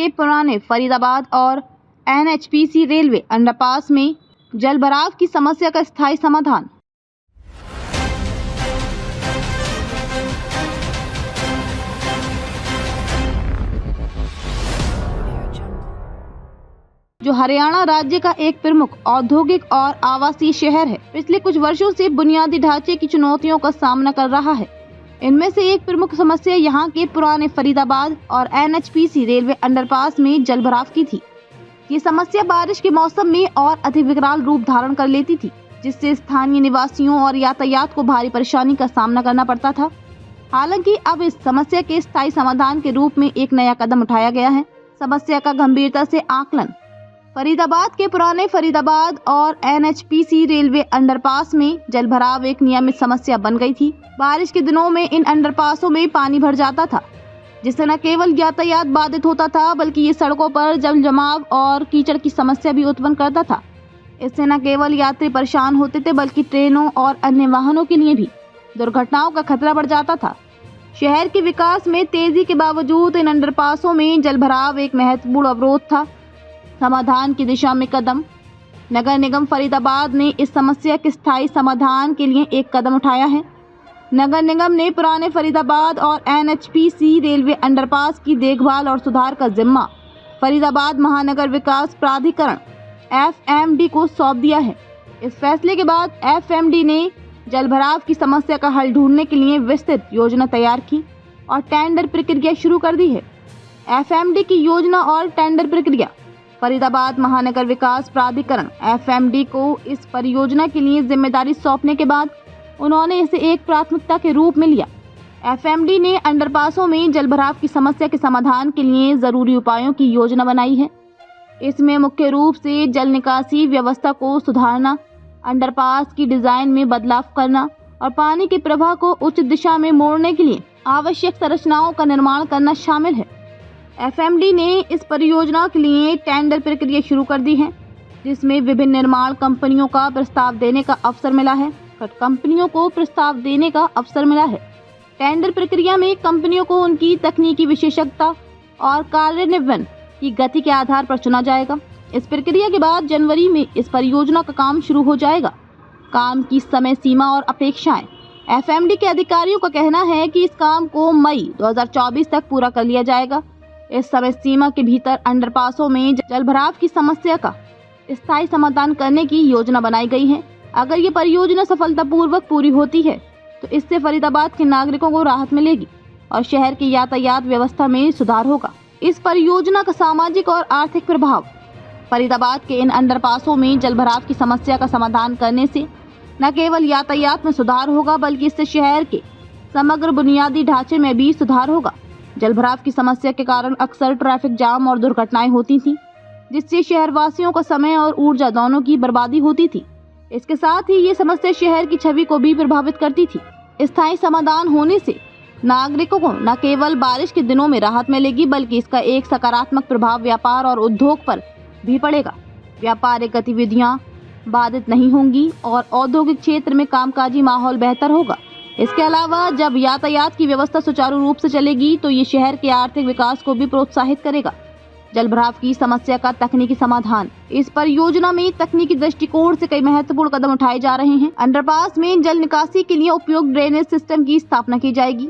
में पुराने फरीदाबाद और NHPC रेलवे अंडरपास में जल भराव की समस्या का स्थायी समाधान। जो हरियाणा राज्य का एक प्रमुख औद्योगिक और आवासीय शहर है, पिछले कुछ वर्षों से बुनियादी ढांचे की चुनौतियों का सामना कर रहा है। इनमें से एक प्रमुख समस्या यहाँ के पुराने फरीदाबाद और NHPC रेलवे अंडरपास में जल भराव की थी। ये समस्या बारिश के मौसम में और अधिक विकराल रूप धारण कर लेती थी, जिससे स्थानीय निवासियों और यातायात को भारी परेशानी का सामना करना पड़ता था। हालांकि अब इस समस्या के स्थायी समाधान के रूप में एक नया कदम उठाया गया है। समस्या का गंभीरता से आकलन। फरीदाबाद के पुराने फरीदाबाद और NHPC रेलवे अंडरपास में जल भराव एक नियमित समस्या बन गई थी। बारिश के दिनों में इन अंडरपासों में पानी भर जाता था, जिससे न केवल यातायात बाधित होता था, बल्कि ये सड़कों पर जल जमाव और कीचड़ की समस्या भी उत्पन्न करता था। इससे न केवल यात्री परेशान होते थे, बल्कि ट्रेनों और अन्य वाहनों के लिए भी दुर्घटनाओं का खतरा बढ़ जाता था। शहर के विकास में तेजी के बावजूद इन अंडरपासों में जल भराव एक महत्वपूर्ण अवरोध था। समाधान की दिशा में कदम। नगर निगम फरीदाबाद ने इस समस्या के स्थायी समाधान के लिए एक कदम उठाया है। नगर निगम ने पुराने फरीदाबाद और NHPC रेलवे अंडरपास की देखभाल और सुधार का जिम्मा फरीदाबाद महानगर विकास प्राधिकरण FMD को सौंप दिया है। इस फैसले के बाद FMD ने जल भराव की समस्या का हल ढूंढने के लिए विस्तृत योजना तैयार की और टेंडर प्रक्रिया शुरू कर दी है। FMD की योजना और टेंडर प्रक्रिया। फरीदाबाद महानगर विकास प्राधिकरण FMD को इस परियोजना के लिए जिम्मेदारी सौंपने के बाद उन्होंने इसे एक प्राथमिकता के रूप में लिया। FMD ने अंडरपासों में जल भराव की समस्या के समाधान के लिए जरूरी उपायों की योजना बनाई है। इसमें मुख्य रूप से जल निकासी व्यवस्था को सुधारना, अंडरपास की डिजाइन में बदलाव करना और पानी के प्रवाह को उचित दिशा में मोड़ने के लिए आवश्यक संरचनाओं का निर्माण करना शामिल है। FMD ने इस परियोजना के लिए टेंडर प्रक्रिया शुरू कर दी है, जिसमें विभिन्न निर्माण कंपनियों का प्रस्ताव देने का अवसर मिला है। टेंडर प्रक्रिया में कंपनियों को उनकी तकनीकी विशेषज्ञता और कार्यान्वयन की गति के आधार पर चुना जाएगा। इस प्रक्रिया के बाद जनवरी में इस परियोजना का काम शुरू हो जाएगा। काम की समय सीमा और अपेक्षाएं। FMD के अधिकारियों का कहना है कि इस काम को मई 2024 तक पूरा कर लिया जाएगा। इस समय सीमा के भीतर अंडरपासों में जल भराव की समस्या का स्थायी समाधान करने की योजना बनाई गई है। अगर ये परियोजना सफलतापूर्वक पूरी होती है तो इससे फरीदाबाद के नागरिकों को राहत मिलेगी और शहर की यातायात व्यवस्था में सुधार होगा। इस परियोजना का सामाजिक और आर्थिक प्रभाव। फरीदाबाद के इन अंडरपासों में जल भराव की समस्या का समाधान करने से न केवल यातायात में सुधार होगा, बल्कि इससे शहर के समग्र बुनियादी ढांचे में भी सुधार होगा। जल भराव की समस्या के कारण अक्सर ट्रैफिक जाम और दुर्घटनाएं होती थीं, जिससे शहरवासियों का समय और ऊर्जा दोनों की बर्बादी होती थी। इसके साथ ही ये समस्या शहर की छवि को भी प्रभावित करती थी। स्थायी समाधान होने से नागरिकों को न केवल बारिश के दिनों में राहत मिलेगी, बल्कि इसका एक सकारात्मक प्रभाव व्यापार और उद्योग पर भी पड़ेगा। व्यापारिक गतिविधियां बाधित नहीं होंगी और औद्योगिक क्षेत्र में कामकाजी माहौल बेहतर होगा। इसके अलावा जब यातायात की व्यवस्था सुचारू रूप से चलेगी तो ये शहर के आर्थिक विकास को भी प्रोत्साहित करेगा। जल भराव की समस्या का तकनीकी समाधान। इस परियोजना में तकनीकी दृष्टिकोण से कई महत्वपूर्ण कदम उठाए जा रहे हैं। अंडरपास में जल निकासी के लिए उपयोग ड्रेनेज सिस्टम की स्थापना की जाएगी।